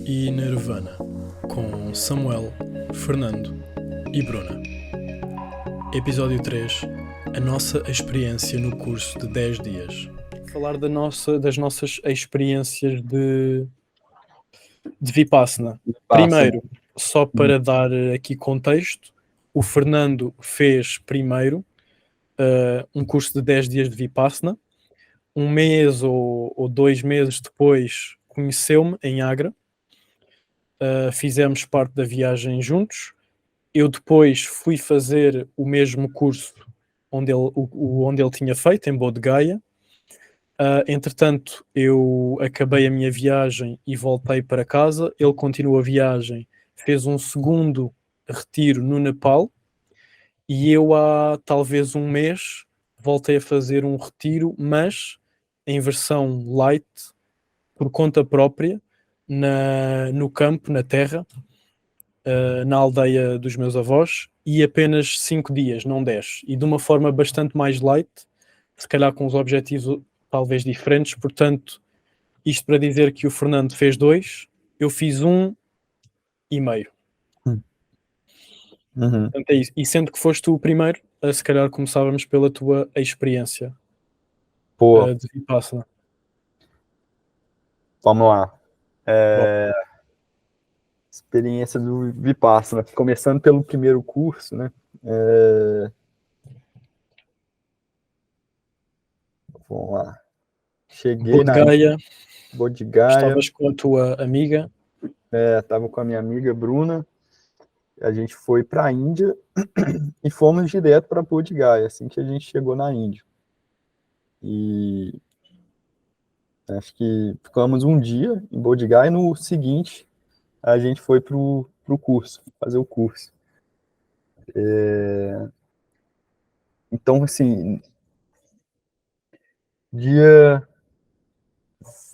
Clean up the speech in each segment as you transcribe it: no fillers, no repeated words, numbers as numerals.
e Nirvana, com Samuel, Fernando e Bruna. Episódio 3: A nossa experiência no curso de 10 dias. Falar das nossas experiências de Vipassana. Passa. Primeiro, só para dar aqui contexto, o Fernando fez primeiro um curso de 10 dias de Vipassana. Um mês ou 2 meses depois conheceu-me em Agra. Fizemos parte da viagem juntos. Eu depois fui fazer o mesmo curso onde ele tinha feito, em Bodh Gaya. Entretanto, eu acabei a minha viagem e voltei para casa. Ele continuou a viagem, fez um segundo retiro no Nepal, e eu há talvez um mês voltei a fazer um retiro, mas em versão light, por conta própria, no campo, na terra, na aldeia dos meus avós, e apenas 5 dias, não 10, e de uma forma bastante mais light, se calhar com os objetivos talvez diferentes. Portanto, isto para dizer que o Fernando fez 2, eu fiz 1,5. Uhum. Portanto, é isso. E sendo que foste tu o primeiro, se calhar começávamos pela tua experiência Pô, de Vipassana. vamos lá. Bom, Experiência do Vipassana. Começando pelo primeiro curso, né? Vamos lá. Cheguei Bodh na Gaya, Bodh Gaya, estavas com a tua amiga. estava com a minha amiga Bruna. A gente foi para a Índia e fomos direto para Bodh Gaya, assim que a gente chegou na Índia. E acho que ficamos um dia em Bodh Gaya e no seguinte a gente foi pro curso, fazer o curso. Então, assim, dia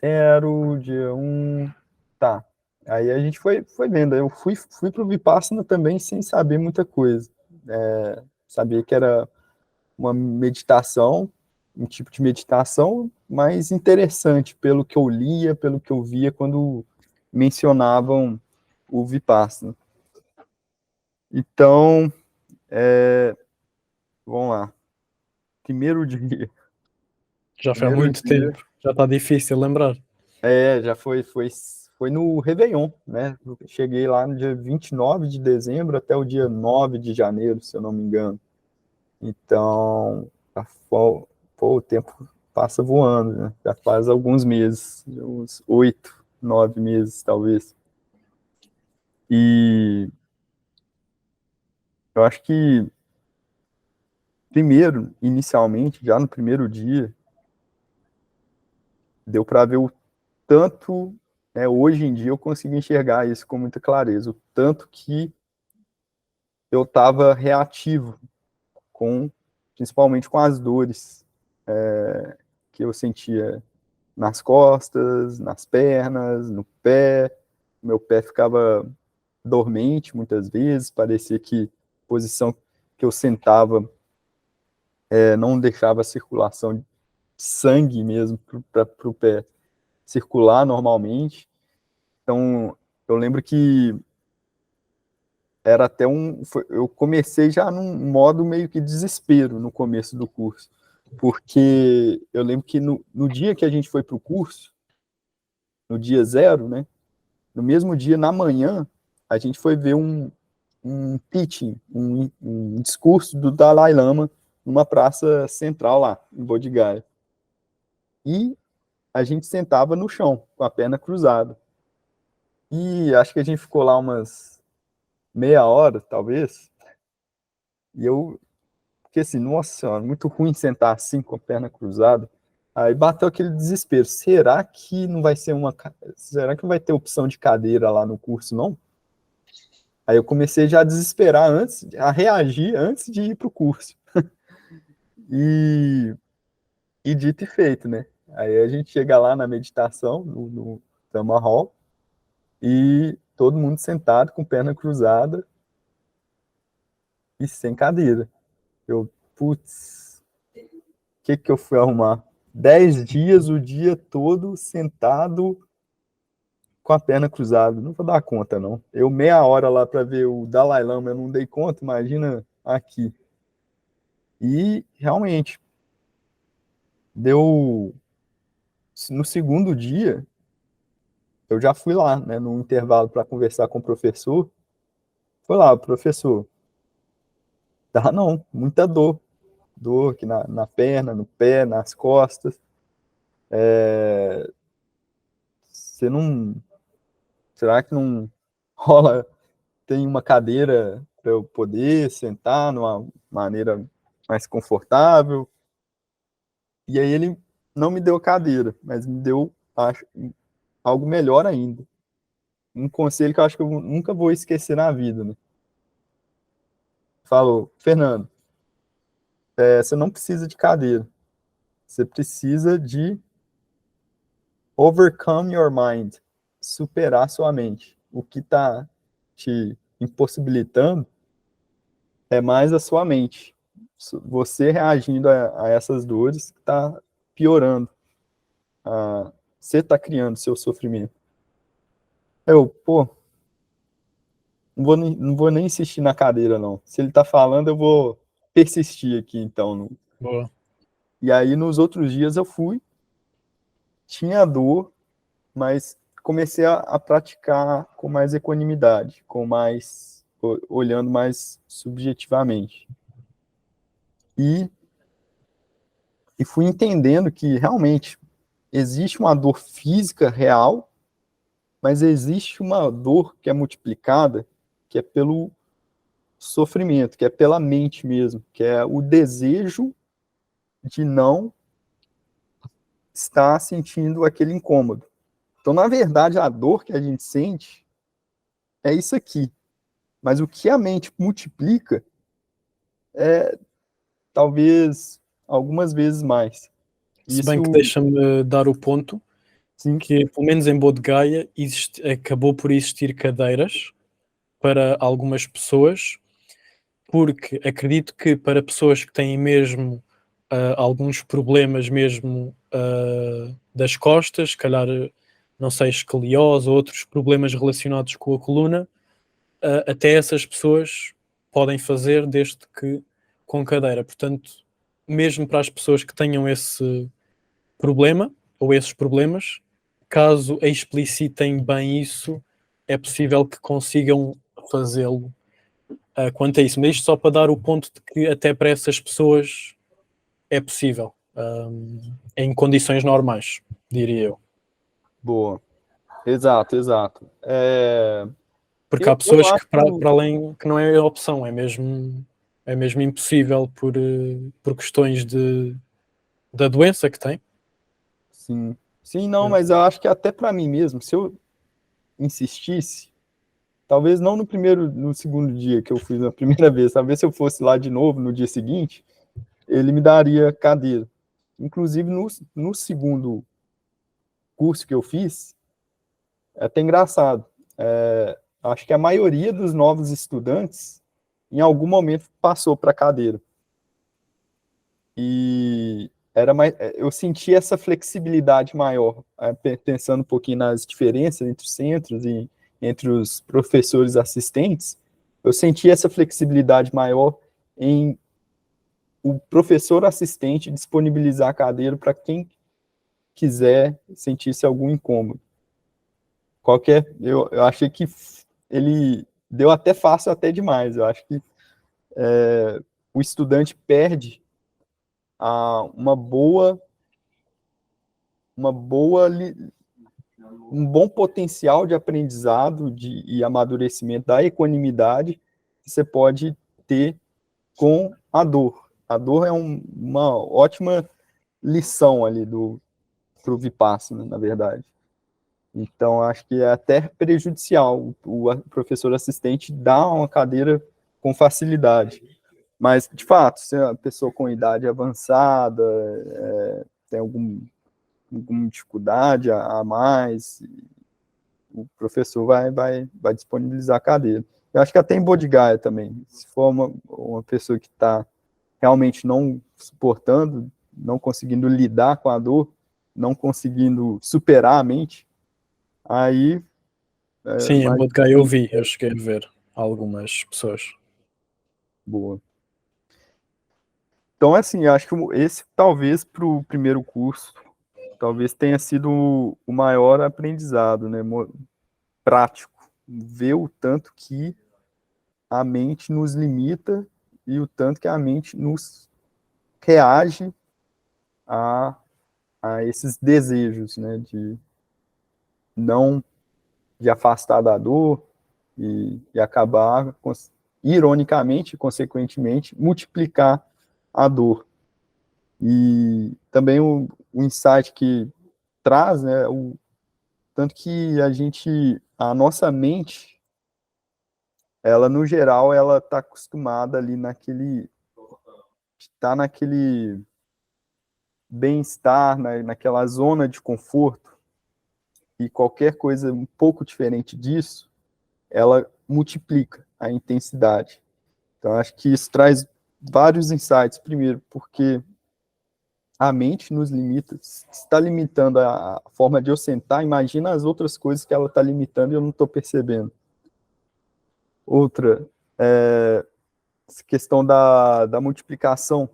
0, dia 1, tá. Aí a gente foi vendo. Eu fui pro Vipassana também sem saber muita coisa. Sabia que era uma meditação, um tipo de meditação mais interessante, pelo que eu lia, pelo que eu via quando mencionavam o Vipassana. Então, vamos lá. Primeiro dia. Já foi há Primeiro muito dia. tempo, já está difícil lembrar. Já foi no Réveillon, né? Cheguei lá no dia 29 de dezembro até o dia 9 de janeiro, se eu não me engano. Então, o tempo passa voando, né? Já faz alguns meses, uns 8, 9 meses, talvez. E eu acho que, primeiro, inicialmente, já no primeiro dia, deu para ver o tanto, né, hoje em dia eu consigo enxergar isso com muita clareza, o tanto que eu estava reativo, principalmente com as dores que eu sentia nas costas, nas pernas, no pé. Meu pé ficava dormente muitas vezes, parecia que a posição que eu sentava não deixava a circulação de sangue mesmo para o pé circular normalmente. Então, eu lembro que era até eu comecei já num modo meio que desespero no começo do curso, porque eu lembro que no dia que a gente foi para o curso, no dia 0, né, no mesmo dia, na manhã, a gente foi ver um pitching, um discurso do Dalai Lama numa praça central lá, em Bodh Gaya. E a gente sentava no chão, com a perna cruzada. E acho que a gente ficou lá umas meia hora, talvez. E porque assim, nossa senhora, muito ruim sentar assim, com a perna cruzada. Aí bateu aquele desespero. Será que não vai ser Será que não vai ter opção de cadeira lá no curso, não? Aí eu comecei já a desesperar a reagir antes de ir pro curso. E, e dito e feito, né? Aí a gente chega lá na meditação, no Dhamma Hall, e todo mundo sentado, com perna cruzada e sem cadeira. Putz, o que que eu fui arrumar? 10 dias, o dia todo, sentado, com a perna cruzada, não vou dar conta, não. Eu meia hora lá para ver o Dalai Lama, eu não dei conta, imagina aqui. E, realmente, deu... No segundo dia, eu já fui lá, né, no intervalo para conversar com o professor. Foi lá, professor, tá não, muita dor. Dor aqui na perna, no pé, nas costas. Você não... Será que não rola, tem uma cadeira para eu poder sentar numa maneira mais confortável? E aí ele não me deu cadeira, mas me deu, acho, algo melhor ainda. Um conselho que eu acho que eu nunca vou esquecer na vida, né? Falou, Fernando, você não precisa de cadeira. Você precisa de overcome your mind, superar sua mente. O que está te impossibilitando é mais a sua mente. Você reagindo a essas dores que está piorando. Você está criando seu sofrimento. Pô, não vou nem insistir na cadeira, não. Se ele está falando, eu vou persistir aqui, então. Boa. E aí, nos outros dias, eu fui, tinha dor, mas comecei a praticar com mais equanimidade, olhando mais subjetivamente. E fui entendendo que realmente existe uma dor física real, mas existe uma dor que é multiplicada, que é pelo sofrimento, que é pela mente mesmo, que é o desejo de não estar sentindo aquele incômodo. Então, na verdade, a dor que a gente sente é isso aqui. Mas o que a mente multiplica é talvez algumas vezes mais. Se bem que Isso, deixa-me dar o ponto sim, que, pelo menos em Boa de Gaia, acabou por existir cadeiras para algumas pessoas, porque acredito que para pessoas que têm mesmo alguns problemas mesmo das costas, se calhar, não sei, escoliose ou outros problemas relacionados com a coluna, até essas pessoas podem fazer desde que com cadeira. Portanto, mesmo para as pessoas que tenham esse problema ou esses problemas, caso explicitem bem isso, é possível que consigam fazê-lo quanto a isso. Mas isto só para dar o ponto de que até para essas pessoas é possível, em condições normais, diria eu. boa. Exato, exato. Porque há Eu pessoas que acho, para além que não é opção, é mesmo impossível por questões da doença que tem. sim, sim, não, É. mas eu acho que até para mim mesmo, se eu insistisse, talvez não no segundo dia que eu fui na primeira vez, talvez se eu fosse lá de novo no dia seguinte, ele me daria cadeira. Inclusive, no segundo curso que eu fiz, é até engraçado. Acho que a maioria dos novos estudantes, em algum momento, passou para a cadeira. E eu senti essa flexibilidade maior, pensando um pouquinho nas diferenças entre os centros e entre os professores assistentes, eu senti essa flexibilidade maior em o professor assistente disponibilizar a cadeira para quem quiser sentir-se algum incômodo. Eu achei que ele deu até fácil até demais. Eu acho que o estudante perde uma boa, uma boa, um bom potencial de aprendizado e amadurecimento da equanimidade que você pode ter com a dor. A dor é uma ótima lição ali pro Vipassana, na verdade. Então, acho que é até prejudicial o professor assistente dar uma cadeira com facilidade. Mas, de fato, se é uma pessoa com idade avançada, tem alguma dificuldade a mais, o professor vai disponibilizar a cadeira. Eu acho que até em Bodhigaya também, se for uma pessoa que está realmente não suportando, não conseguindo lidar com a dor, não conseguindo superar a mente, aí Sim, em Mas Bodgai eu vi, eu cheguei a ver algumas pessoas. boa. Então, assim, eu acho que esse talvez para o primeiro curso, talvez tenha sido o maior aprendizado, né? Prático. Ver o tanto que a mente nos limita e o tanto que a mente nos reage a, a esses desejos, né? De não, de afastar da dor e acabar, ironicamente, consequentemente, multiplicar a dor. E também o insight que traz, né, tanto que a nossa mente, ela no geral, ela está acostumada ali tá naquele bem-estar, naquela zona de conforto, e qualquer coisa um pouco diferente disso, ela multiplica a intensidade. Então, acho que isso traz vários insights. Primeiro, porque a mente nos limita. Se está limitando a forma de eu sentar, imagina as outras coisas que ela está limitando e eu não estou percebendo. Outra, essa questão da multiplicação,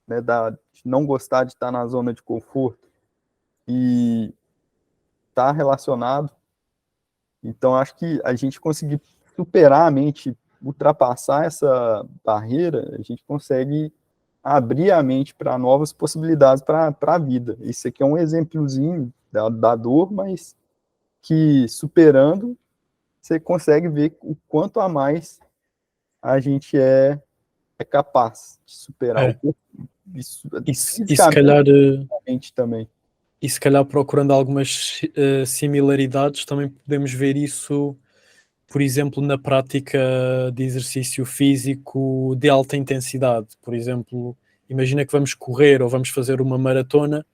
né, de não gostar de estar na zona de conforto e estar relacionado. Então, acho que a gente conseguir superar a mente, ultrapassar essa barreira, a gente consegue abrir a mente para novas possibilidades para a vida. Isso aqui é um exemplozinho da dor, mas que superando, você consegue ver o quanto a mais a gente é capaz de superar o É. corpo, isso, E se fisicamente calhar, também. e se calhar procurando algumas similaridades, também podemos ver isso, por exemplo, na prática de exercício físico de alta intensidade. Por exemplo, imagina que vamos correr ou vamos fazer uma maratona,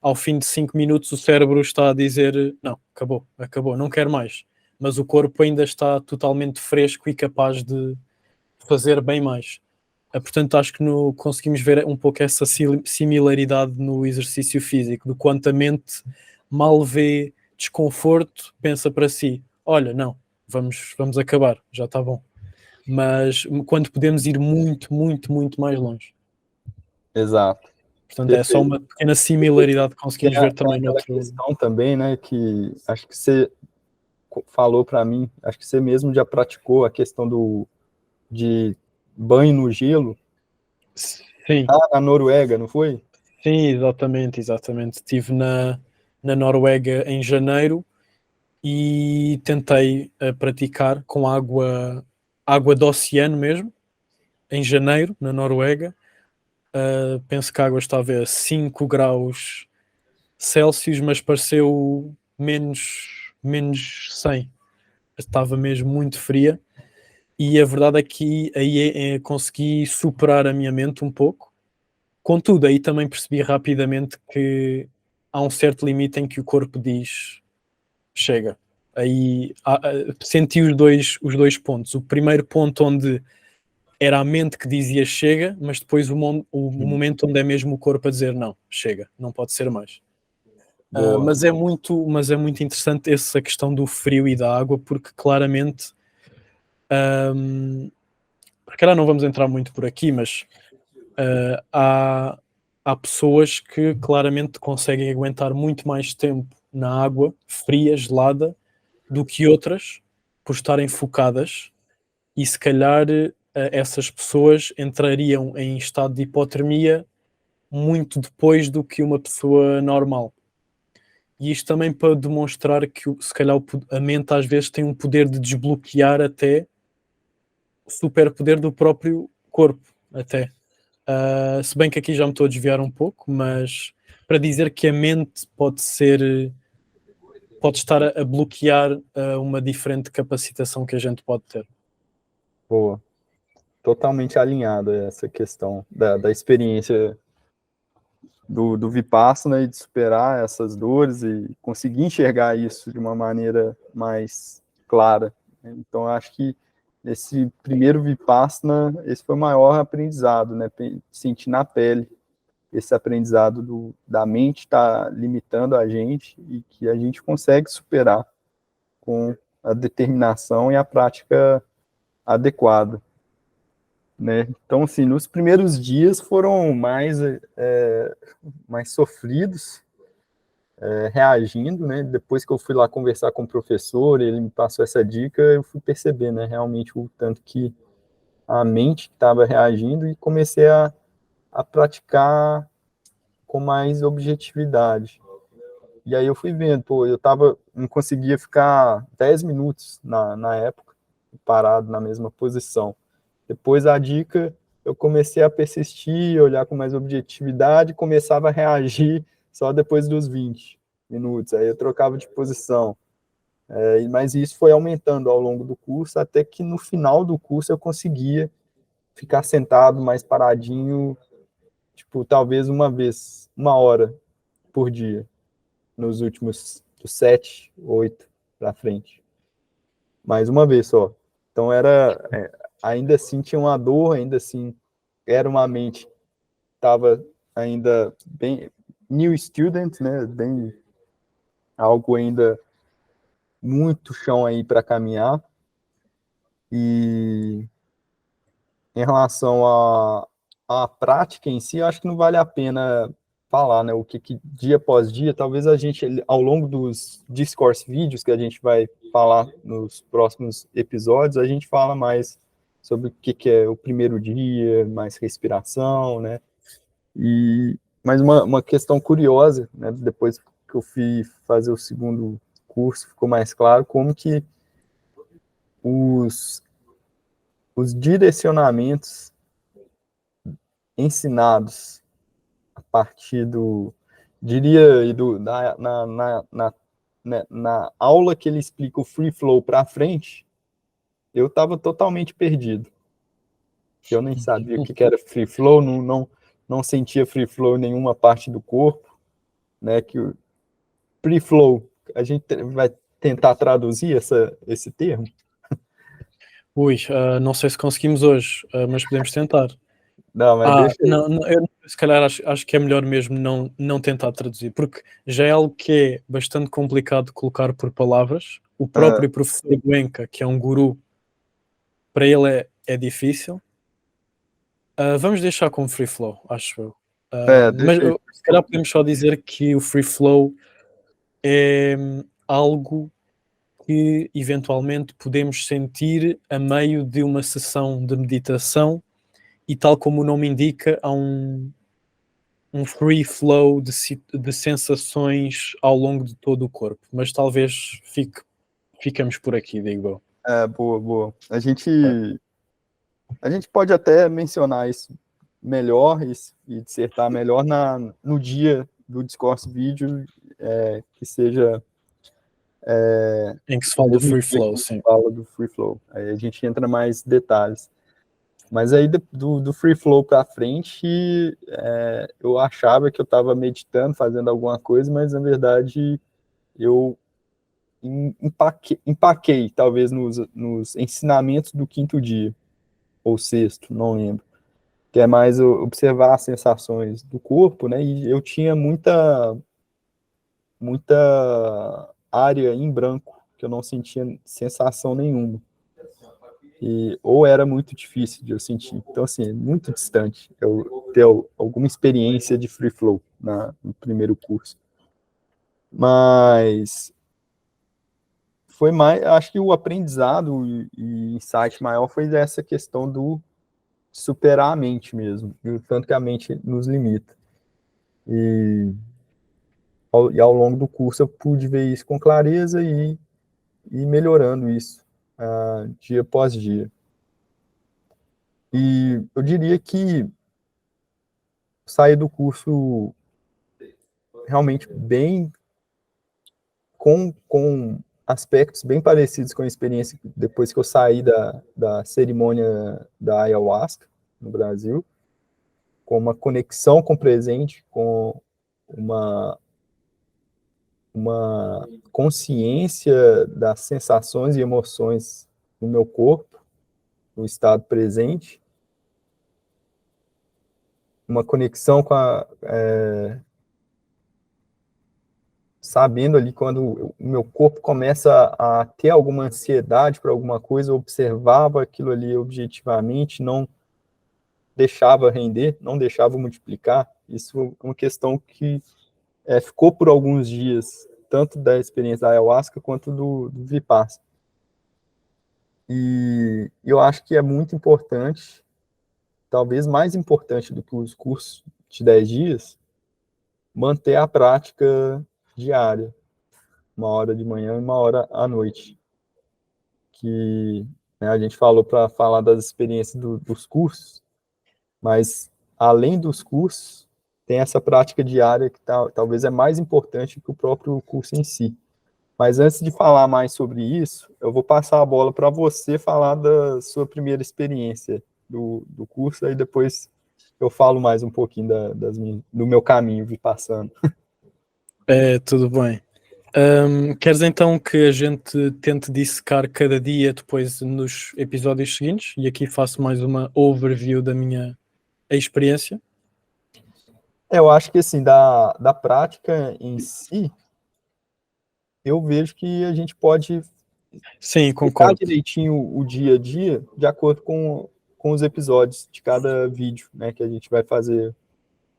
ao fim de 5 minutos o cérebro está a dizer não, acabou, acabou, não quero mais. Mas o corpo ainda está totalmente fresco e capaz de fazer bem mais. Portanto, acho que conseguimos ver um pouco essa similaridade no exercício físico, do quanto a mente mal vê desconforto, pensa para si, olha, não, vamos acabar, já está bom. Mas quando podemos ir muito, muito, muito mais longe. Exato. Portanto, é só Perfeito. uma pequena similaridade que Tem, conseguimos ver tem também aquela noutro. questão também, né, que acho que você falou para mim, acho que você mesmo já praticou a questão de banho no gelo, Sim, lá na Noruega, não foi? sim, exatamente, exatamente. Estive na Noruega em janeiro e tentei praticar com água do oceano mesmo, em janeiro, na Noruega. Penso que a água estava a 5 graus Celsius, mas pareceu menos 100. Estava mesmo muito fria. E a verdade é que aí consegui superar a minha mente um pouco. Contudo, aí também percebi rapidamente que há um certo limite em que o corpo diz chega. Aí senti os dois pontos. O primeiro ponto onde era a mente que dizia chega, mas depois o momento onde é mesmo o corpo a dizer não, chega, não pode ser mais. Boa. Mas é muito interessante essa questão do frio e da água, porque claramente, porque não vamos entrar muito por aqui, mas há pessoas que claramente conseguem aguentar muito mais tempo na água fria, gelada, do que outras, por estarem focadas, e se calhar essas pessoas entrariam em estado de hipotermia muito depois do que uma pessoa normal. E isto também para demonstrar que se calhar a mente às vezes tem um poder de desbloquear até o superpoder do próprio corpo, até. Se bem que aqui já me estou a desviar um pouco, mas para dizer que a mente pode estar a bloquear uma diferente capacitação que a gente pode ter. Boa. Totalmente alinhado a essa questão da experiência do Vipassana e de superar essas dores e conseguir enxergar isso de uma maneira mais clara. Então, acho que esse primeiro Vipassana, esse foi o maior aprendizado, né? Sentir na pele esse aprendizado da mente estar limitando a gente e que a gente consegue superar. com a determinação e a prática adequada, né? Então, assim, nos primeiros dias foram mais sofridos, reagindo, né? Depois que eu fui lá conversar com o professor, ele me passou essa dica, eu fui perceber, né, realmente o tanto que a mente estava reagindo e comecei a praticar com mais objetividade. E aí eu fui vendo, pô, não conseguia ficar 10 minutos na época, parado na mesma posição. Depois a dica, eu comecei a persistir, olhar com mais objetividade, começava a reagir só depois dos 20 minutos. Aí eu trocava de posição. Mas isso foi aumentando ao longo do curso, até que no final do curso eu conseguia ficar sentado mais paradinho, tipo, talvez uma hora por dia, nos últimos dos 7, 8 para frente. Mais uma vez só. Então ainda assim tinha uma dor, ainda assim era uma mente estava ainda bem new student, né? Bem algo ainda muito chão aí para caminhar. E em relação à prática em si, eu acho que não vale a pena falar, né? O que dia após dia, talvez a gente, ao longo dos discourse vídeos que a gente vai falar nos próximos episódios, a gente fala mais sobre o que é o primeiro dia, mais respiração, né? Mas uma questão curiosa, né? Depois que eu fui fazer o segundo curso, ficou mais claro como que os, os direcionamentos ensinados a partir diria, na aula que ele explica o free flow para frente, eu estava totalmente perdido. Eu nem sabia o que era free flow, não sentia free flow em nenhuma parte do corpo, né? Que o free flow, a gente vai tentar traduzir esse termo? Ui, não sei se conseguimos hoje, mas podemos tentar. Não, mas deixa aí. Não, eu se calhar acho que é melhor mesmo não tentar traduzir, porque já é algo que é bastante complicado de colocar por palavras. O próprio professor Goenka, que é um guru, para ele é difícil. Vamos deixar com free flow, acho eu. Mas Deixa aí. se calhar podemos só dizer que o free flow é algo que eventualmente podemos sentir a meio de uma sessão de meditação e, tal como o nome indica, há um free flow de sensações ao longo de todo o corpo. Mas talvez ficamos por aqui, digo eu. Boa, boa. A gente pode até mencionar isso melhor e dissertar melhor no dia do discurso vídeo, que seja Em que se no fala do mesmo free dia que flow, a gente sim. fala do free flow. Aí a gente entra mais detalhes. Mas aí do free flow para frente, eu achava que eu estava meditando, fazendo alguma coisa, mas na verdade eu empaquei talvez nos ensinamentos do quinto dia, ou sexto, não lembro. Que é mais observar as sensações do corpo, né? E eu tinha muita área em branco, que eu não sentia sensação nenhuma. Ou era muito difícil de eu sentir. Então, assim, é muito distante eu ter alguma experiência de free flow no primeiro curso. Mas foi mais, acho que o aprendizado e insight maior foi essa questão do superar a mente mesmo, e o tanto que a mente nos limita. E ao longo do curso eu pude ver isso com clareza e melhorando isso dia após dia. E eu diria que saí do curso realmente bem com aspectos bem parecidos com a experiência depois que eu saí da cerimônia da ayahuasca no Brasil, com uma conexão com o presente, com uma consciência das sensações e emoções no meu corpo, no estado presente, uma conexão sabendo ali quando o meu corpo começa a ter alguma ansiedade para alguma coisa, eu observava aquilo ali objetivamente, não deixava render, não deixava multiplicar. Isso é uma questão que ficou por alguns dias, tanto da experiência da ayahuasca quanto do Vipassana. E eu acho que é muito importante, talvez mais importante do que os cursos de 10 dias, manter a prática diária, 1 hora de manhã e 1 hora à noite. Que, né, a gente falou para falar das experiências dos cursos, mas além dos cursos, tem essa prática diária que talvez é mais importante que o próprio curso em si. Mas antes de falar mais sobre isso, eu vou passar a bola para você falar da sua primeira experiência do curso, aí depois eu falo mais um pouquinho do meu caminho passando. Tudo bem. Queres então que a gente tente dissecar cada dia depois nos episódios seguintes? E aqui faço mais uma overview da minha experiência. Eu acho que assim, da prática em si, eu vejo que a gente pode Sim, explicar concordo. direitinho o dia a dia de acordo com os episódios de cada vídeo, né, que a gente vai fazer.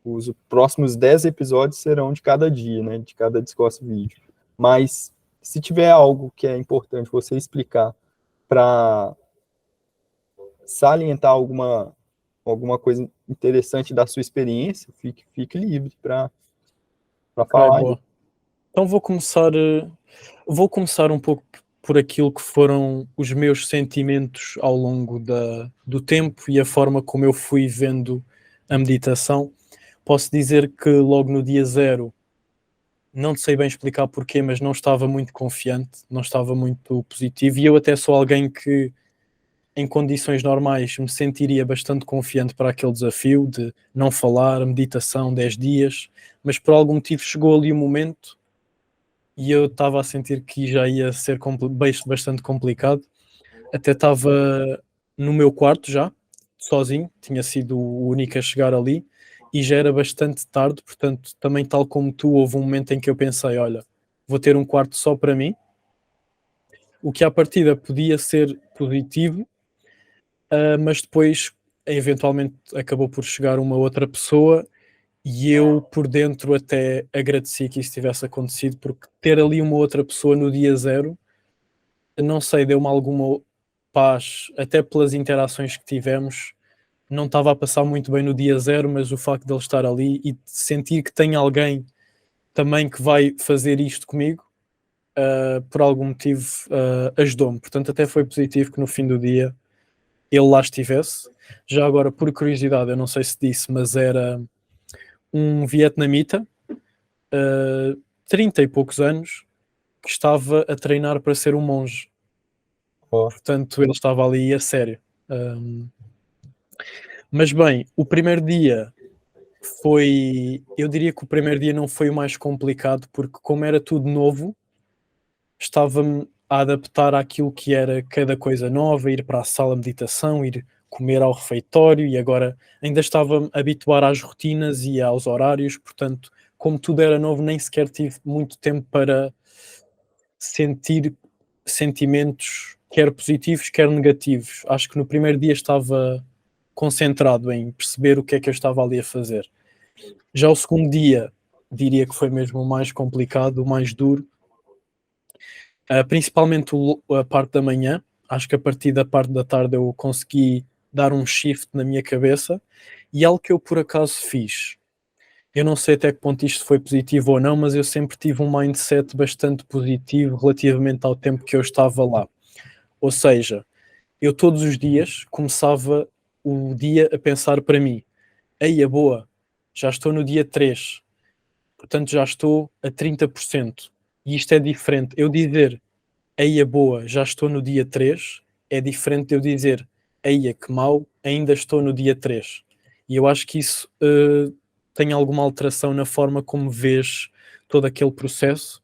Os próximos 10 episódios serão de cada dia, né, de cada Discourse vídeo. Mas se tiver algo que é importante você explicar para salientar alguma coisa interessante da sua experiência, fique livre para Ok, falar aí. boa. Então vou começar um pouco por aquilo que foram os meus sentimentos ao longo do tempo e a forma como eu fui vendo a meditação. Posso dizer que logo no dia 0, não sei bem explicar porquê, mas não estava muito confiante, não estava muito positivo, e eu até sou alguém que em condições normais me sentiria bastante confiante para aquele desafio de não falar, meditação, 10 dias, mas por algum motivo chegou ali um momento e eu estava a sentir que já ia ser bastante complicado. Até estava no meu quarto já, sozinho, tinha sido o único a chegar ali e já era bastante tarde, portanto, também tal como tu, houve um momento em que eu pensei, olha, vou ter um quarto só para mim, o que à partida podia ser positivo, mas depois eventualmente acabou por chegar uma outra pessoa e eu por dentro até agradeci que isso tivesse acontecido, porque ter ali uma outra pessoa no dia 0, não sei, deu-me alguma paz, até pelas interações que tivemos. Não estava a passar muito bem no dia 0, mas o facto de ele estar ali e de sentir que tem alguém também que vai fazer isto comigo, por algum motivo, ajudou-me. Portanto, até foi positivo que no fim do dia ele lá estivesse. Já agora, por curiosidade, eu não sei se disse, mas era um vietnamita, 30 e poucos anos, que estava a treinar para ser um monge. Ó, Portanto, ele estava ali a sério. Mas bem, o primeiro dia eu diria que o primeiro dia não foi o mais complicado, porque como era tudo novo, estava-me a adaptar àquilo que era cada coisa nova, ir para a sala de meditação, ir comer ao refeitório, e agora ainda estava-me a habituar às rotinas e aos horários, portanto, como tudo era novo, nem sequer tive muito tempo para sentir sentimentos, quer positivos, quer negativos. Acho que no primeiro dia estava concentrado em perceber o que é que eu estava ali a fazer. Já o segundo dia, diria que foi mesmo o mais complicado, o mais duro, principalmente a parte da manhã. Acho que a partir da parte da tarde eu consegui dar um shift na minha cabeça, e algo que eu por acaso fiz, eu não sei até que ponto isto foi positivo ou não, mas eu sempre tive um mindset bastante positivo relativamente ao tempo que eu estava lá. Ou seja, eu todos os dias começava o dia a pensar para mim: ei, é boa, já estou no dia 3, portanto já estou a 30%. E isto é diferente. Eu dizer, eia boa, já estou no dia 3, é diferente de eu dizer, eia que mau, ainda estou no dia 3. E eu acho que isso tem alguma alteração na forma como vês todo aquele processo.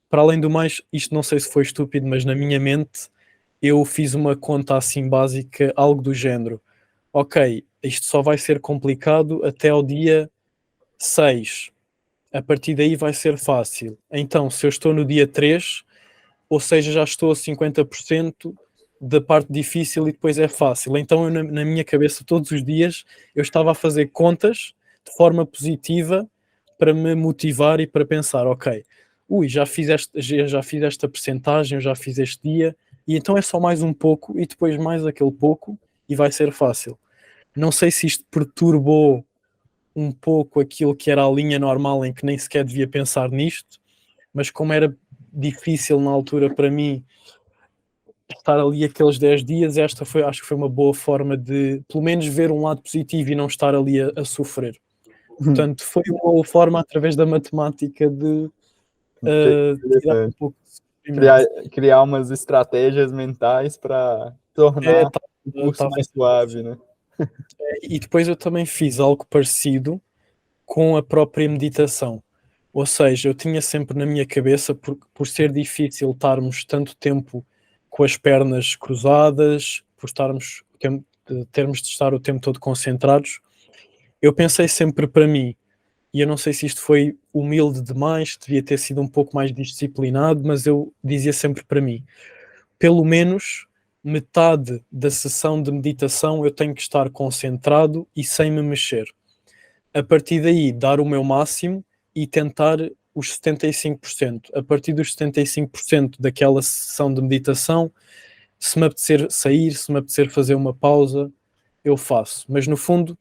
Para além do mais, isto não sei se foi estúpido, mas na minha mente eu fiz uma conta assim básica, algo do género. Ok, isto só vai ser complicado até ao dia 6. a partir daí vai ser fácil. Então, se eu estou no dia 3, ou seja, já estou a 50% da parte difícil e depois é fácil. Então, eu, na minha cabeça, todos os dias, eu estava a fazer contas de forma positiva para me motivar e para pensar, ok, já fiz esta percentagem, já fiz este dia, e então é só mais um pouco e depois mais aquele pouco e vai ser fácil. Não sei se isto perturbou um pouco aquilo que era a linha normal em que nem sequer devia pensar nisto, mas como era difícil na altura para mim estar ali aqueles 10 dias, acho que foi uma boa forma de pelo menos ver um lado positivo e não estar ali a sofrer. Portanto, foi uma boa forma através da matemática de tirar um pouco de sofrimento. Criar umas estratégias mentais para tornar o curso mais suave, né? E depois eu também fiz algo parecido com a própria meditação. Ou seja, eu tinha sempre na minha cabeça, por ser difícil estarmos tanto tempo com as pernas cruzadas, por termos de estar o tempo todo concentrados, eu pensei sempre para mim, e eu não sei se isto foi humilde demais, devia ter sido um pouco mais disciplinado, mas eu dizia sempre para mim, pelo menos metade da sessão de meditação eu tenho que estar concentrado e sem me mexer. A partir daí, dar o meu máximo e tentar os 75%. A partir dos 75% daquela sessão de meditação, se me apetecer sair, se me apetecer fazer uma pausa, eu faço. Mas no fundo,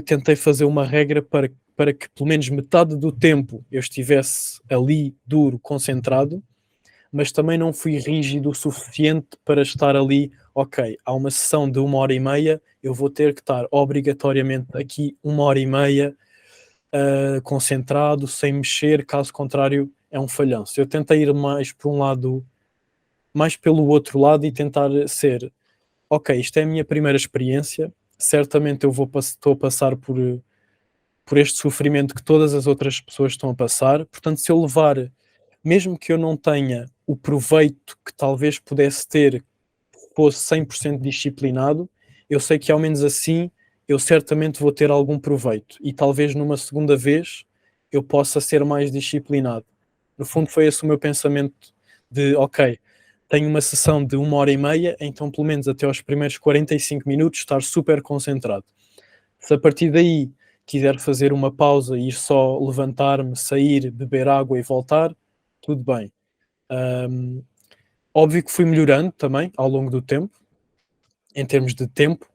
tentei fazer uma regra para que pelo menos metade do tempo eu estivesse ali, duro, concentrado, mas também não fui rígido o suficiente para estar ali, ok, há uma sessão de 1h30, eu vou ter que estar obrigatoriamente aqui 1h30 concentrado, sem mexer, caso contrário é um falhanço. Eu tentei ir mais por um lado, mais pelo outro lado e tentar ser, ok, isto é a minha primeira experiência, certamente estou a passar por este sofrimento que todas as outras pessoas estão a passar, portanto se eu levar, mesmo que eu não tenha o proveito que talvez pudesse ter, fosse 100% disciplinado, eu sei que ao menos assim eu certamente vou ter algum proveito e talvez numa segunda vez eu possa ser mais disciplinado. No fundo foi esse o meu pensamento de, ok, tenho uma sessão de 1h30, então pelo menos até aos primeiros 45 minutos estar super concentrado. Se a partir daí quiser fazer uma pausa e ir só levantar-me, sair, beber água e voltar, tudo bem. Óbvio que fui melhorando também ao longo do tempo, em termos de tempo,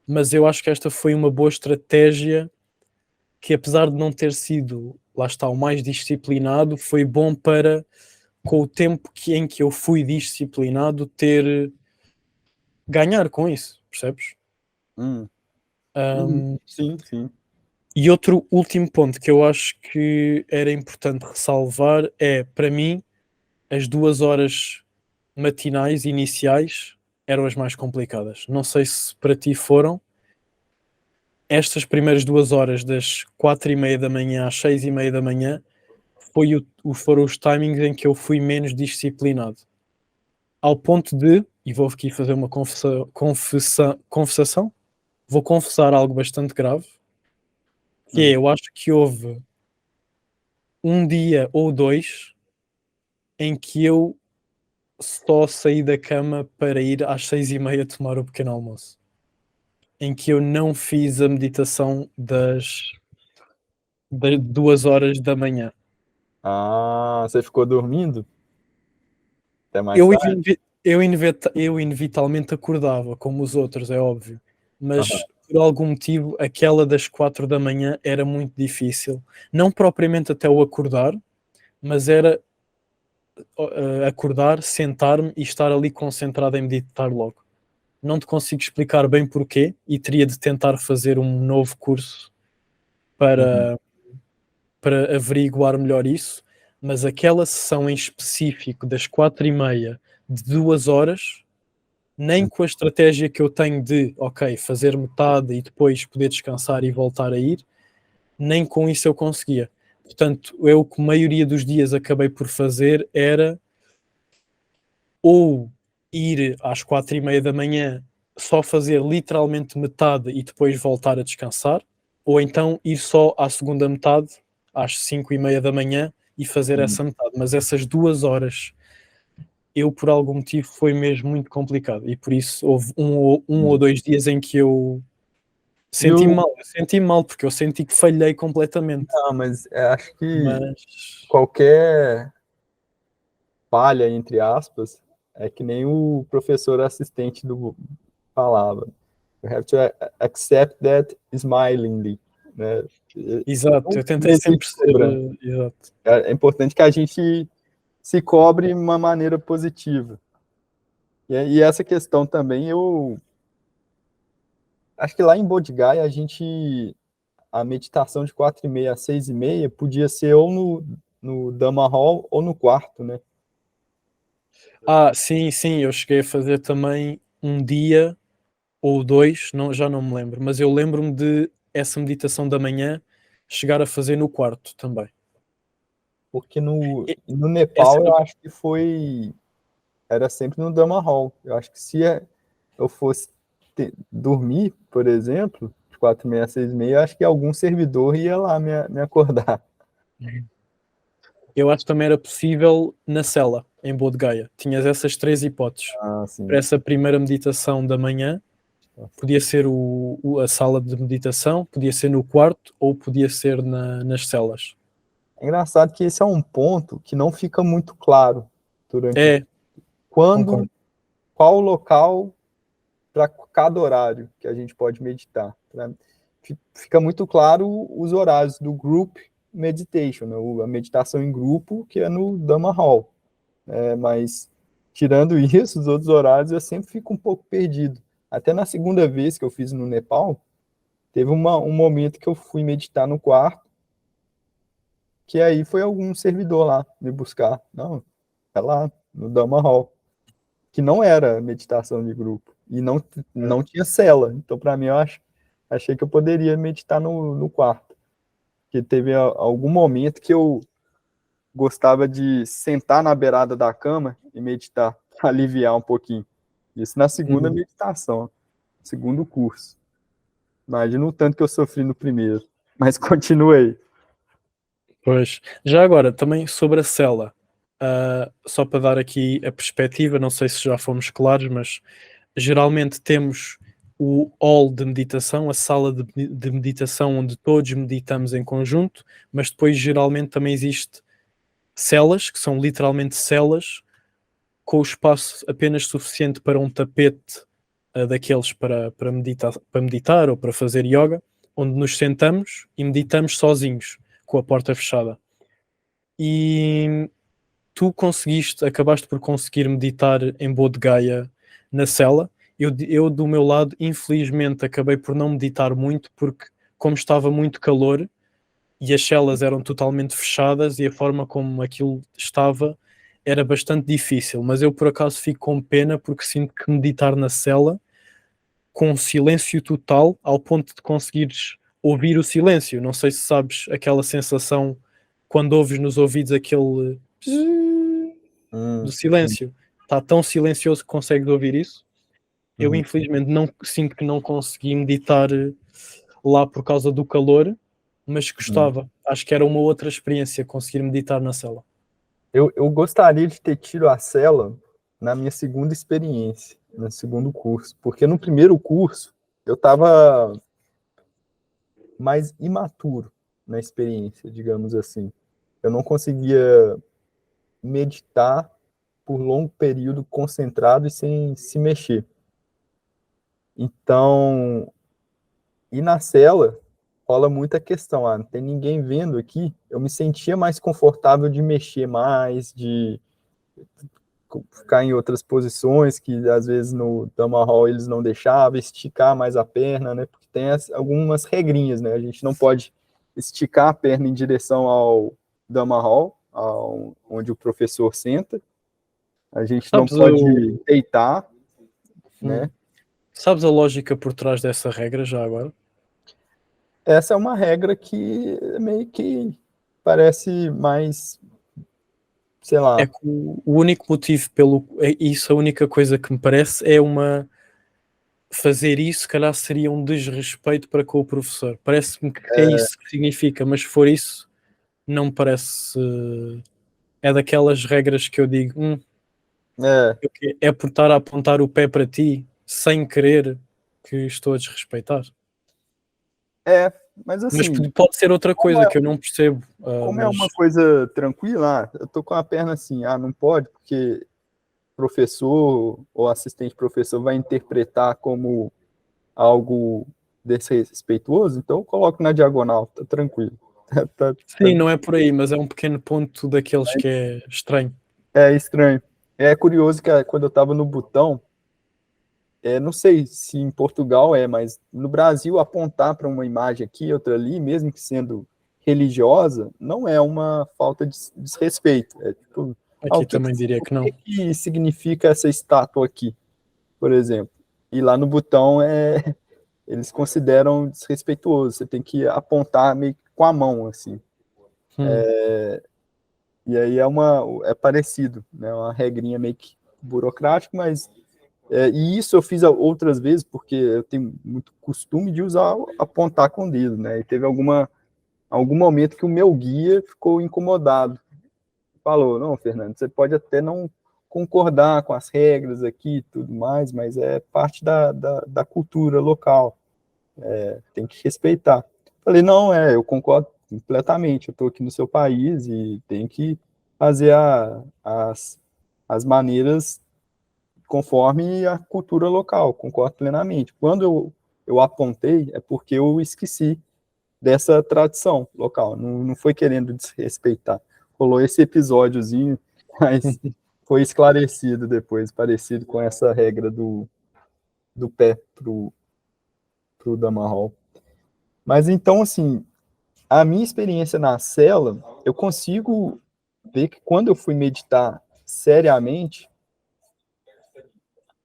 mas eu acho que esta foi uma boa estratégia que, apesar de não ter sido, lá está, o mais disciplinado, foi bom para, com o tempo em que eu fui disciplinado, ganhar com isso, percebes? Sim, sim. E outro último ponto que eu acho que era importante ressalvar é, para mim, as 2 horas matinais iniciais eram as mais complicadas. Não sei se para ti foram. Estas primeiras 2 horas, das 4h30 da manhã às 6h30 da manhã, foram os timings em que eu fui menos disciplinado. Ao ponto de, e vou aqui fazer uma confessação, vou confessar algo bastante grave, que é, eu acho que houve um dia ou dois em que eu só saí da cama para ir às 6h30 tomar o pequeno almoço. Em que eu não fiz a meditação das 2 horas da manhã. Ah, você ficou dormindo? Até mais Eu, tarde? eu inevitavelmente acordava, como os outros, é óbvio. Mas, por algum motivo, aquela das 4 da manhã era muito difícil. Não propriamente até o acordar, mas era acordar, sentar-me e estar ali concentrado em meditar logo. Não te consigo explicar bem porquê e teria de tentar fazer um novo curso para averiguar melhor isso, mas aquela sessão em específico das 4h30 de 2 horas, nem com a estratégia que eu tenho de, ok, fazer metade e depois poder descansar e voltar a ir, nem com isso eu conseguia. Portanto, eu, que a maioria dos dias acabei por fazer, era ou ir às 4h30 da manhã, só fazer literalmente metade e depois voltar a descansar, ou então ir só à segunda metade às 5:30 da manhã e fazer essa metade. Mas essas 2 horas, eu por algum motivo foi mesmo muito complicado e por isso houve um ou 2 dias em que eu senti-me mal. Eu senti mal porque eu senti que falhei completamente. Mas acho que Mas qualquer falha, entre aspas, é que nem o professor assistente do falava. You have to accept that smilingly, né? exato, eu tentei Não se sempre ser cobrando. exato. É importante que a gente se cobre de uma maneira positiva. E essa questão também, eu acho que lá em Bodhgaya a meditação de 4:30 a 6:30 podia ser ou no Dhamma Hall ou no quarto, né? Sim, eu cheguei a fazer também um dia ou 2, já não me lembro, mas eu lembro-me de essa meditação da manhã chegar a fazer no quarto também. Porque no E essa Nepal eu acho que era sempre no Dhamma Hall. Eu acho que se eu fosse dormir, por exemplo, de 4:30 a 6:30, eu acho que algum servidor ia lá me acordar. eu acho que também era possível na cela, em Bodh Gaya. Tinhas essas 3 hipóteses. Para Sim. essa primeira meditação da manhã, podia ser a sala de meditação, podia ser no quarto ou podia ser nas celas. É engraçado que esse é um ponto que não fica muito claro durante É, quando, concordo. qual o local para cada horário que a gente pode meditar. Né? Fica muito claro os horários do group meditation, né? A meditação em grupo, que é no Dhamma Hall. Mas, tirando isso, os outros horários eu sempre fico um pouco perdido. Até na segunda vez que eu fiz no Nepal, teve um momento que eu fui meditar no quarto, que aí foi algum servidor lá me buscar. Não, é lá, no Dhamma Hall. Que não era meditação de grupo. E não tinha cela. Então, para mim, achei que eu poderia meditar no quarto. Porque teve algum momento que eu gostava de sentar na beirada da cama e meditar, para aliviar um pouquinho. Isso na segunda meditação, segundo curso. Imagina o tanto que eu sofri no primeiro. Mas continuei. Pois. Já agora, também sobre a cela, só para dar aqui a perspectiva, não sei se já fomos claros, mas geralmente temos o hall de meditação, a sala de meditação onde todos meditamos em conjunto, mas depois geralmente também existe celas, que são literalmente celas, com o espaço apenas suficiente para um tapete daqueles para meditar ou para fazer yoga, onde nos sentamos e meditamos sozinhos, com a porta fechada. E tu acabaste por conseguir meditar em Bodh Gaya na cela. Eu, do meu lado, infelizmente, acabei por não meditar muito, porque como estava muito calor e as celas eram totalmente fechadas e a forma como aquilo estava era bastante difícil, mas eu por acaso fico com pena porque sinto que meditar na cela com silêncio total ao ponto de conseguires ouvir o silêncio. Não sei se sabes aquela sensação quando ouves nos ouvidos aquele do Sim. silêncio. Está tão silencioso que consegues ouvir isso. Eu Uhum. infelizmente não sinto que não consegui meditar lá por causa do calor, mas Uhum. gostava. Acho que era uma outra experiência conseguir meditar na cela. Eu gostaria de ter tido a cela na minha segunda experiência, no segundo curso, porque no primeiro curso eu estava mais imaturo na experiência, digamos assim. Eu não conseguia meditar por longo período concentrado e sem se mexer. Então, e na cela rola muita questão, não tem ninguém vendo aqui, eu me sentia mais confortável de mexer mais, de ficar em outras posições que às vezes no Dhamma Hall eles não deixavam, esticar mais a perna, né? Porque tem algumas regrinhas, né? A gente não pode esticar a perna em direção ao Dhamma Hall, onde o professor senta. A gente não Sabes, pode deitar, hum, né? sabes a lógica por trás dessa regra já agora? Essa é uma regra que meio que parece mais, sei É lá, que o único motivo isso, a única coisa que me parece é fazer isso, se calhar seria um desrespeito para com o professor. Parece-me que é isso que significa, mas se for isso, não me parece. É daquelas regras que eu digo, é por estar a apontar o pé para ti sem querer que estou a desrespeitar. Mas Mas assim, pode ser outra coisa que eu não percebo. como é Mas uma coisa tranquila, eu tô com a perna assim, não pode, porque professor ou assistente professor vai interpretar como algo desrespeituoso, então eu coloco na diagonal, tá tranquilo. sim, não é por aí, mas é um pequeno ponto daqueles que é estranho. É estranho. É curioso que quando eu estava no Butão, não sei se em Portugal mas no Brasil apontar para uma imagem aqui, outra ali, mesmo que sendo religiosa, não é uma falta de desrespeito. É tipo, Aqui também diria o que não. que significa essa estátua aqui, por exemplo? E lá no Butão eles consideram desrespeituoso. Você tem que apontar meio que com a mão, assim. E aí é parecido, né? Uma regrinha meio que burocrática, mas e isso eu fiz outras vezes, porque eu tenho muito costume de apontar com o dedo, né? E teve algum momento que o meu guia ficou incomodado. Falou, não, Fernando, você pode até não concordar com as regras aqui e tudo mais, mas é parte da cultura local, tem que respeitar. Falei, não, eu concordo completamente, eu estou aqui no seu país e tem que fazer as maneiras conforme a cultura local, concordo plenamente. Quando eu apontei, é porque eu esqueci dessa tradição local, não foi querendo desrespeitar. Rolou esse episódiozinho, mas foi esclarecido depois, parecido com essa regra do pé pro Damarol. Mas então, assim, a minha experiência na cela, eu consigo ver que quando eu fui meditar seriamente,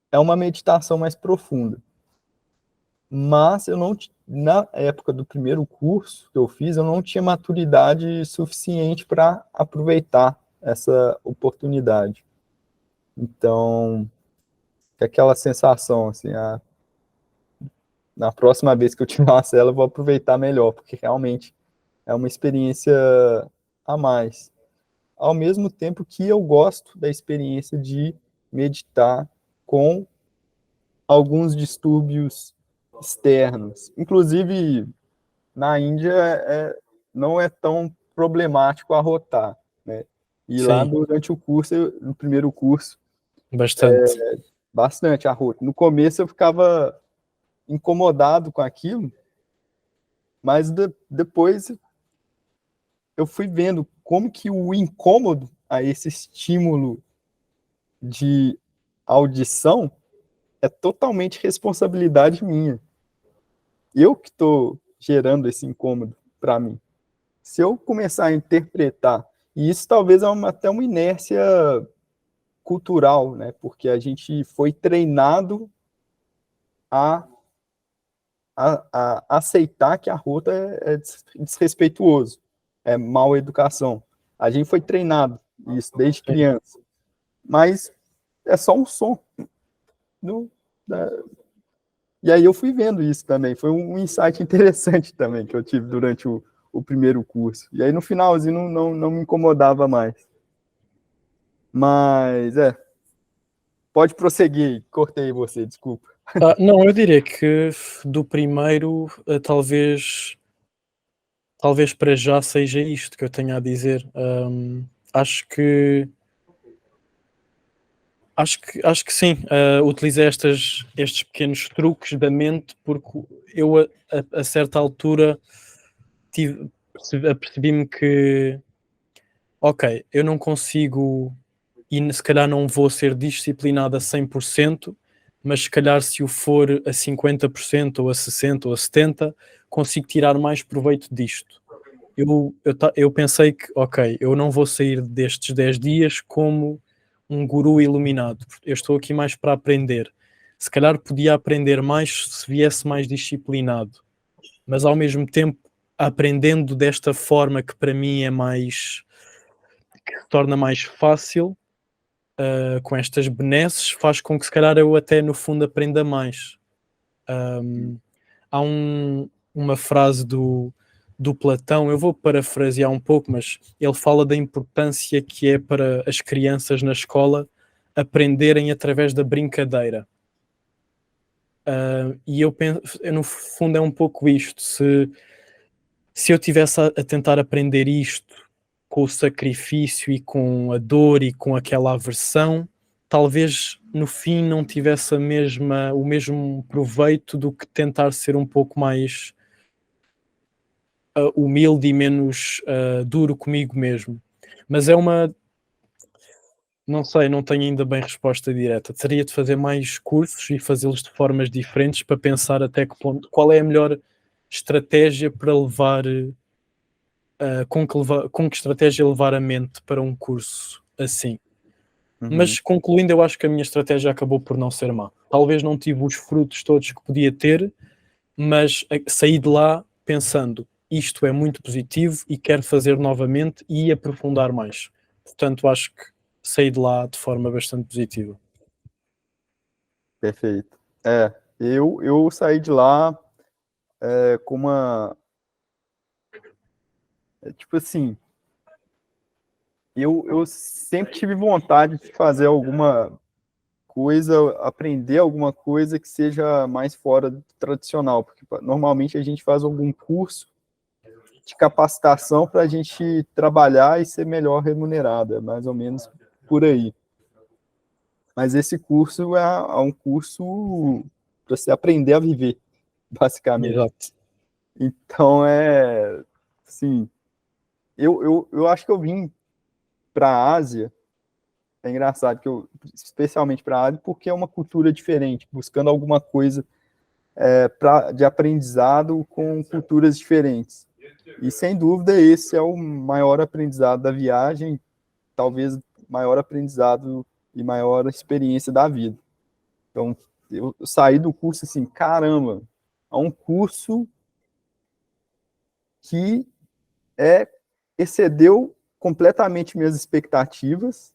é uma meditação mais profunda. Mas eu não, na época do primeiro curso que eu fiz, eu não tinha maturidade suficiente para aproveitar essa oportunidade. Então, aquela sensação assim, na próxima vez que eu tiver uma cela, eu vou aproveitar melhor, porque realmente é uma experiência a mais. Ao mesmo tempo que eu gosto da experiência de meditar com alguns distúrbios externos. Inclusive, na Índia não é tão problemático arrotar, né? E lá Sim, durante o curso, no primeiro curso, bastante. bastante arroto. No começo eu ficava incomodado com aquilo, mas depois eu fui vendo como que o incômodo a esse estímulo de audição é totalmente responsabilidade minha. Eu que estou gerando esse incômodo para mim. Se eu começar a interpretar, e isso talvez é até uma inércia cultural, né? Porque a gente foi treinado a, a aceitar que a rota é desrespeituoso, é mal educação. A gente foi treinado isso desde criança, mas é só um som. No, da... E aí eu fui vendo isso também, foi um insight interessante também que eu tive durante o primeiro curso. E aí no finalzinho não me incomodava mais. Mas pode prosseguir, cortei você, desculpa. Não, eu diria que do primeiro, talvez para já seja isto que eu tenho a dizer. Acho que acho que sim, utilizei estes pequenos truques da mente, porque eu a certa altura apercebi-me que, ok, eu não consigo e se calhar não vou ser disciplinado a 100%, mas se calhar se o for a 50% ou a 60% ou a 70%, consigo tirar mais proveito disto. Eu pensei que, ok, eu não vou sair destes 10 dias como um guru iluminado. Eu estou aqui mais para aprender. Se calhar podia aprender mais se viesse mais disciplinado, mas ao mesmo tempo aprendendo desta forma que para mim é mais, que se torna mais fácil, com estas benesses, faz com que se calhar eu até no fundo aprenda mais. Há uma frase do Platão, eu vou parafrasear um pouco, mas ele fala da importância que é para as crianças na escola aprenderem através da brincadeira. E eu penso, no fundo é um pouco isto, se eu tivesse a tentar aprender isto com o sacrifício e com a dor e com aquela aversão, talvez no fim não tivesse o mesmo proveito do que tentar ser um pouco mais humilde e menos duro comigo mesmo. Mas é não sei, não tenho ainda bem resposta direta. Teria de fazer mais cursos e fazê-los de formas diferentes para pensar até que ponto, qual é a melhor estratégia para levar, com que estratégia levar a mente para um curso assim. Mas concluindo, eu acho que a minha estratégia acabou por não ser má. Talvez não tive os frutos todos que podia ter, mas saí de lá pensando, isto é muito positivo e quero fazer novamente e aprofundar mais. Portanto, acho que saí de lá de forma bastante positiva. Perfeito. Eu saí de lá com uma... tipo assim, eu sempre tive vontade de fazer alguma coisa, aprender alguma coisa que seja mais fora do tradicional, porque normalmente a gente faz algum curso de capacitação para a gente trabalhar e ser melhor remunerado, é mais ou menos por aí. Mas esse curso é um curso para você aprender a viver, basicamente. Exato. Então, assim, eu acho que eu vim para a Ásia, é engraçado, especialmente para a Ásia, porque é uma cultura diferente, buscando alguma coisa de aprendizado com culturas diferentes. E, sem dúvida, esse é o maior aprendizado da viagem, talvez maior aprendizado e maior experiência da vida. Então, eu saí do curso assim, caramba, é um curso que excedeu completamente minhas expectativas,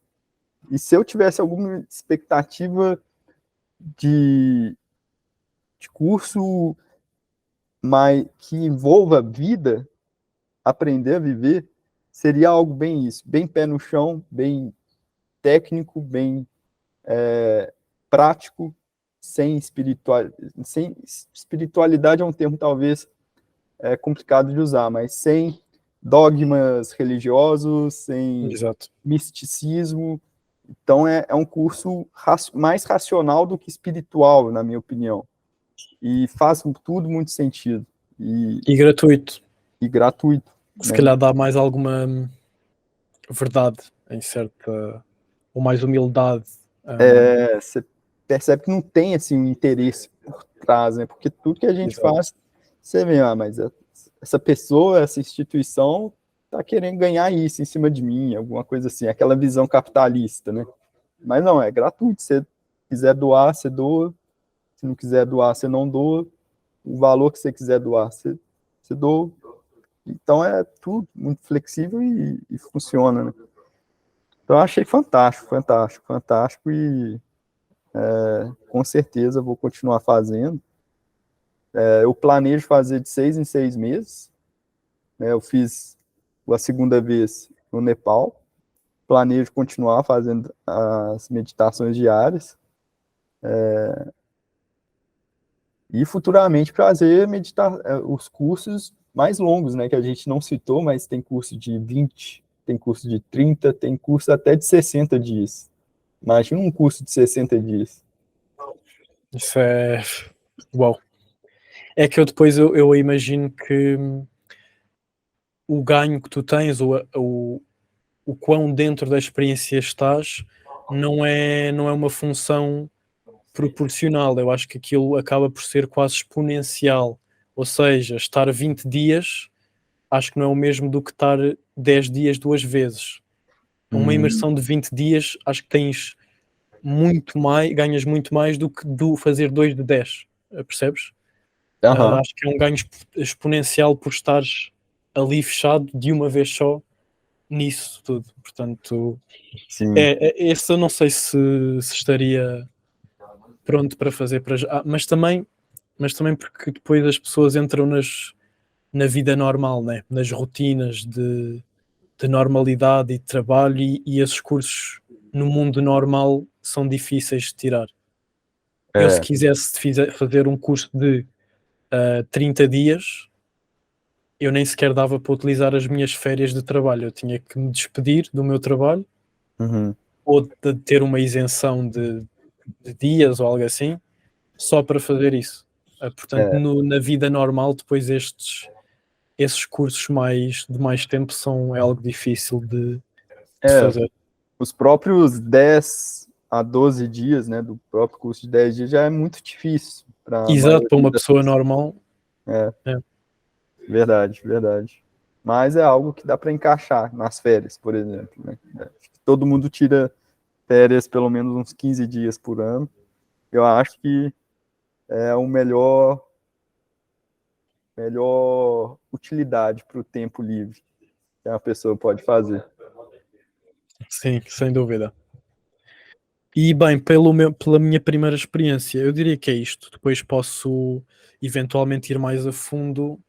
e se eu tivesse alguma expectativa de curso que envolva vida, aprender a viver, seria algo bem isso, bem pé no chão, bem técnico, bem prático, sem espiritualidade é um termo talvez complicado de usar, mas sem dogmas religiosos, sem Exato. misticismo. Então é um curso mais racional do que espiritual, na minha opinião. E faz tudo muito sentido. E gratuito. E gratuito. Se Né? calhar dá mais alguma verdade em certa, ou mais humildade. Você percebe que não tem assim um interesse por trás, né? Porque tudo que a gente Exato. faz, você vê, mas essa pessoa, essa instituição está querendo ganhar isso em cima de mim, alguma coisa assim, aquela visão capitalista, né? Mas não, é gratuito. Se você quiser doar, você doa. Se não quiser doar, você não doa. O valor que você quiser doar, você doa. Então é tudo muito flexível e funciona, né? Então eu achei fantástico, fantástico, fantástico e com certeza vou continuar fazendo. Eu planejo fazer de 6 em 6 meses. Né? Eu fiz a segunda vez no Nepal. Planejo continuar fazendo as meditações diárias. E futuramente fazer os cursos mais longos, né? Que a gente não citou, mas tem curso de 20, tem curso de 30, tem curso até de 60 dias. Imagina um curso de 60 dias. Isso é... Uau. É que eu depois eu imagino que o ganho que tu tens, o quão dentro da experiência estás, não é uma função proporcional. Eu acho que aquilo acaba por ser quase exponencial. Ou seja, estar 20 dias, acho que não é o mesmo do que estar 10 dias 2 vezes. Uma imersão de 20 dias, acho que tens muito mais, ganhas muito mais do que do fazer 2 de 10. Percebes? Acho que é um ganho exponencial por estares ali fechado de uma vez só nisso tudo. Portanto, Sim. esse eu não sei se estaria pronto para fazer para já. Mas também porque depois as pessoas entram na vida normal, né? Nas rotinas de normalidade e de trabalho, e esses cursos no mundo normal são difíceis de tirar. Eu, se É, quisesse fazer um curso de 30 dias, eu nem sequer dava para utilizar as minhas férias de trabalho. Eu tinha que me despedir do meu trabalho uhum, ou de ter uma isenção de dias ou algo assim, só para fazer isso. Portanto, é, na vida normal, depois esses cursos de mais tempo é algo difícil de é, fazer. os próprios 10 a 12 dias, né, do próprio curso de 10 dias já é muito difícil para a Exato, para maioria uma das pessoa pessoas. normal. É, É. verdade, verdade. Mas é algo que dá para encaixar nas férias, por exemplo, né? Todo mundo tira férias pelo menos uns 15 dias por ano. Eu acho que é o melhor utilidade para o tempo livre que a pessoa pode fazer. Sim, sem dúvida. E bem, pela minha primeira experiência, eu diria que é isto. Depois posso eventualmente ir mais a fundo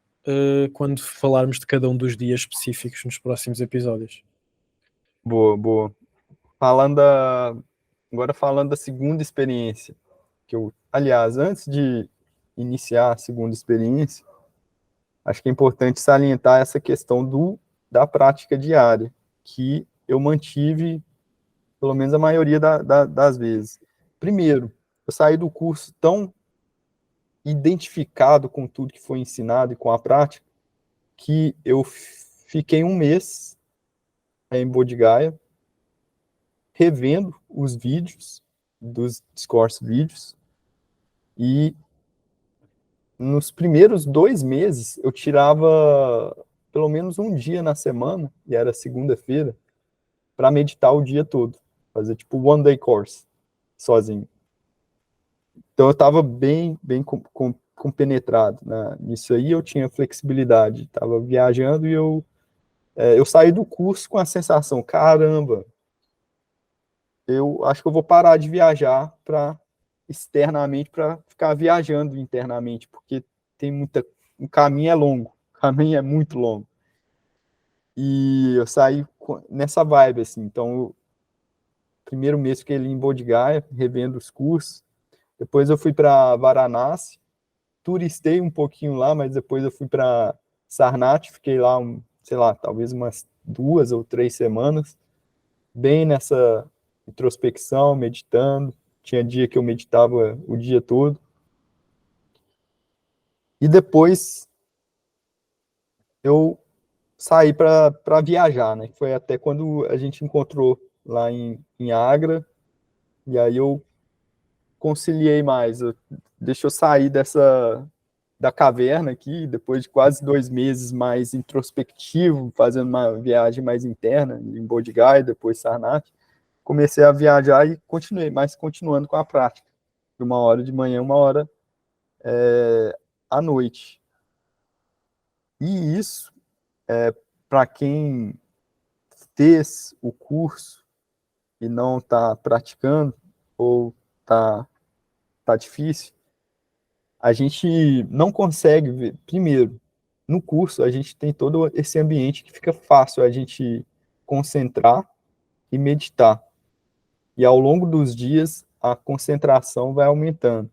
quando falarmos de cada um dos dias específicos nos próximos episódios. Boa, boa. Agora falando da segunda experiência, aliás, antes de iniciar a segunda experiência, acho que é importante salientar essa questão da prática diária, que eu mantive pelo menos a maioria das vezes. Primeiro, eu saí do curso tão identificado com tudo que foi ensinado e com a prática, que eu fiquei um mês em Bodhgaya, revendo os vídeos dos discourse vídeos, e nos primeiros 2 meses eu tirava pelo menos um dia na semana, e era segunda-feira, para meditar o dia todo, fazer tipo one day course, sozinho. Então eu estava bem compenetrado nisso aí, eu tinha flexibilidade, estava viajando e eu saí do curso com a sensação, caramba, eu acho que eu vou parar de viajar externamente para ficar viajando internamente, porque o caminho é longo, o caminho é muito longo. E eu saí nessa vibe, assim, então, o primeiro mês fiquei ali em Bodh Gaya, revendo os cursos, depois eu fui para Varanasi, turistei um pouquinho lá, mas depois eu fui para Sarnath, fiquei lá, sei lá, talvez umas 2 ou 3 semanas, bem nessa introspecção, meditando. Tinha dia que eu meditava o dia todo. E depois eu saí para viajar, né? Foi até quando a gente encontrou lá em Agra, e aí eu conciliei mais. Deixa eu sair da caverna aqui, depois de quase 2 meses mais introspectivo, fazendo uma viagem mais interna, em Bodh Gaya, depois Sarnath. Comecei a viajar e continuando com a prática. Uma hora de manhã, uma hora à noite. E isso, para quem fez o curso e não está praticando, ou tá difícil, a gente não consegue ver. Primeiro, no curso, a gente tem todo esse ambiente que fica fácil a gente concentrar e meditar. E ao longo dos dias, a concentração vai aumentando.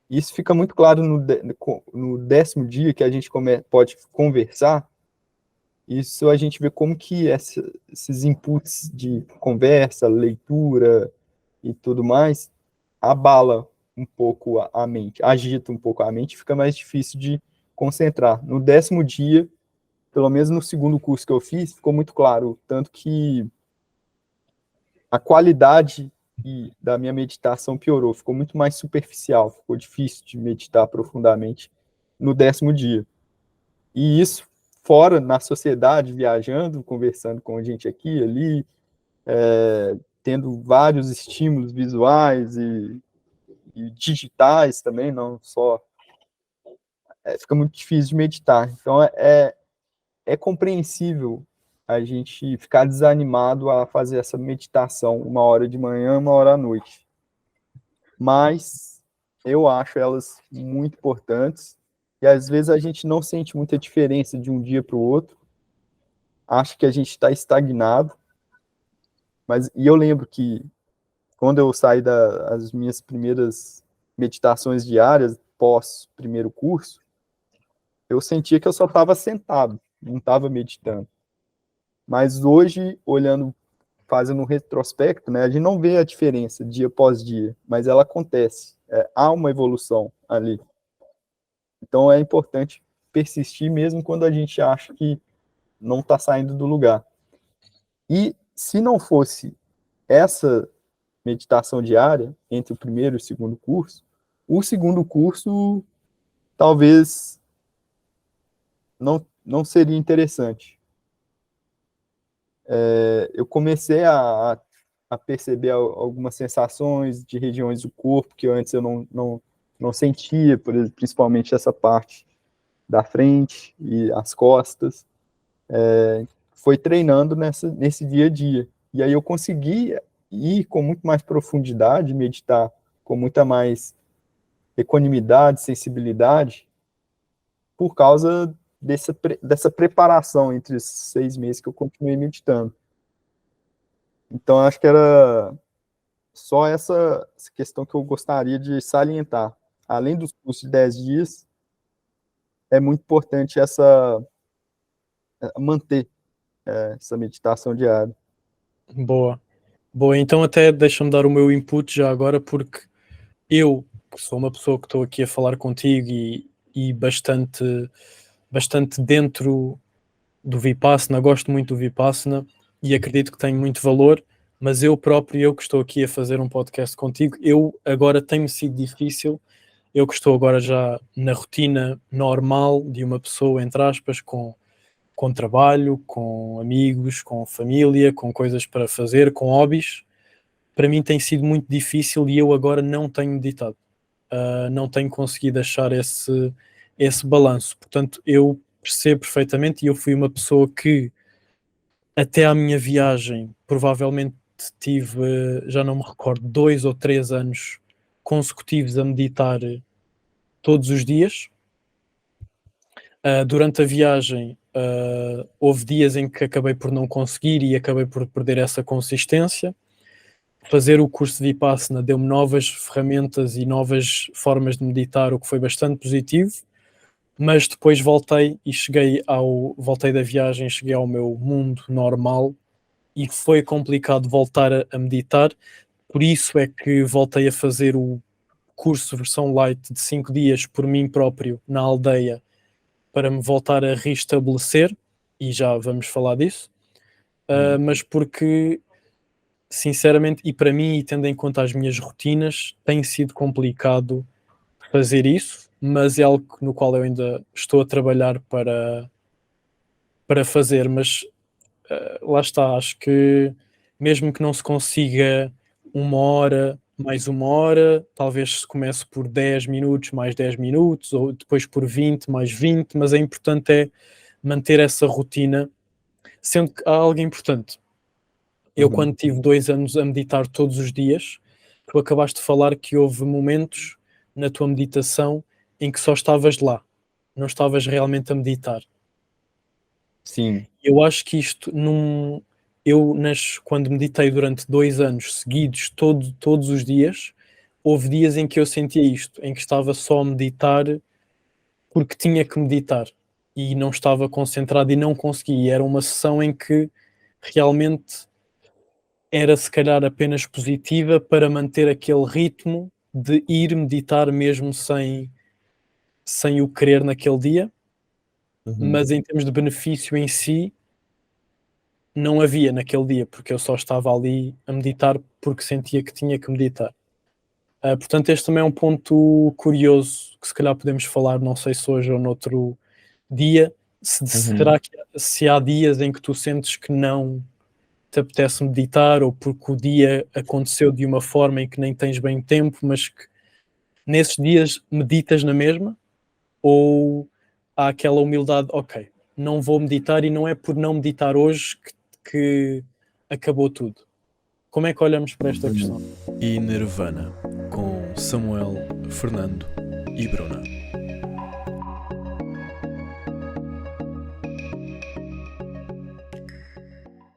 Isso fica muito claro no 10º dia que a gente pode conversar. Isso a gente vê como que esses inputs de conversa, leitura e tudo mais abala um pouco a mente, agita um pouco a mente, fica mais difícil de concentrar. No 10º dia, pelo menos no segundo curso que eu fiz, ficou muito claro, tanto que a qualidade da minha meditação piorou, ficou muito mais superficial, ficou difícil de meditar profundamente no 10º dia. E isso fora, na sociedade, viajando, conversando com gente aqui e ali, tendo vários estímulos visuais e digitais também, não só. Fica muito difícil de meditar. Então, é compreensível a gente ficar desanimado a fazer essa meditação 1 hora de manhã, 1 hora à noite. Mas eu acho elas muito importantes E às vezes a gente não sente muita diferença de um dia para o outro, acha que a gente está estagnado, e eu lembro que quando eu saí das minhas primeiras meditações diárias, pós primeiro curso, eu sentia que eu só estava sentado, não estava meditando. Mas hoje, olhando, fazendo um retrospecto, né, a gente não vê a diferença dia após dia, mas ela acontece. Há uma evolução ali. Então é importante persistir mesmo quando a gente acha que não está saindo do lugar. E se não fosse essa meditação diária entre o primeiro e o segundo curso talvez não seria interessante. Eu comecei a perceber algumas sensações de regiões do corpo que antes eu não sentia, principalmente essa parte da frente e as costas. Foi treinando nesse dia a dia. E aí eu consegui ir com muito mais profundidade, meditar com muita mais equanimidade, sensibilidade, por causa dessa preparação entre os 6 meses que eu continuei meditando. Então, acho que era só essa questão que eu gostaria de salientar. Além dos cursos de 10 dias, é muito importante manter essa meditação diária. Boa. Boa, então até deixa-me dar o meu input já agora, porque eu, que sou uma pessoa que estou aqui a falar contigo e bastante dentro do Vipassana, gosto muito do Vipassana e acredito que tem muito valor, mas eu próprio, eu que estou aqui a fazer um podcast contigo, eu agora tem-me sido difícil, eu que estou agora já na rotina normal de uma pessoa, entre aspas, com trabalho, com amigos, com família, com coisas para fazer, com hobbies, para mim tem sido muito difícil e eu agora não tenho meditado. Não tenho conseguido achar esse balanço. Portanto, eu percebo perfeitamente e eu fui uma pessoa que até à minha viagem provavelmente tive, já não me recordo, 2 ou 3 anos consecutivos a meditar todos os dias. Durante a viagem houve dias em que acabei por não conseguir e acabei por perder essa consistência. Fazer o curso de Vipassana deu-me novas ferramentas e novas formas de meditar, o que foi bastante positivo, mas depois voltei da viagem, cheguei ao meu mundo normal e foi complicado voltar a meditar, por isso é que voltei a fazer o curso versão light de 5 dias por mim próprio na aldeia para me voltar a restabelecer, e já vamos falar disso, mas porque sinceramente, e para mim, e tendo em conta as minhas rotinas, tem sido complicado fazer isso, mas é algo no qual eu ainda estou a trabalhar para fazer, mas lá está, acho que mesmo que não se consiga 1 hora, mais 1 hora, talvez se comece por 10 minutos, mais 10 minutos, ou depois por 20, mais 20, mas é importante manter essa rotina, sendo que há algo importante. Eu, quando tive 2 anos a meditar todos os dias, tu acabaste de falar que houve momentos na tua meditação em que só estavas lá, não estavas realmente a meditar. Sim. Eu acho que isto, quando meditei durante 2 anos seguidos, todos os dias, houve dias em que eu sentia isto, em que estava só a meditar porque tinha que meditar e não estava concentrado e não conseguia. Era uma sessão em que realmente era se calhar apenas positiva para manter aquele ritmo de ir meditar mesmo sem o querer naquele dia, mas em termos de benefício em si, não havia naquele dia, porque eu só estava ali a meditar porque sentia que tinha que meditar. Portanto, este também é um ponto curioso que se calhar podemos falar, não sei se hoje ou noutro dia. Será que se há dias em que tu sentes que não te apetece meditar, ou porque o dia aconteceu de uma forma em que nem tens bem tempo, mas que nesses dias meditas na mesma? Ou há aquela humildade, ok, não vou meditar e não é por não meditar hoje que acabou tudo? Como é que olhamos para esta questão? E Nirvana, com Samuel, Fernando e Bruna.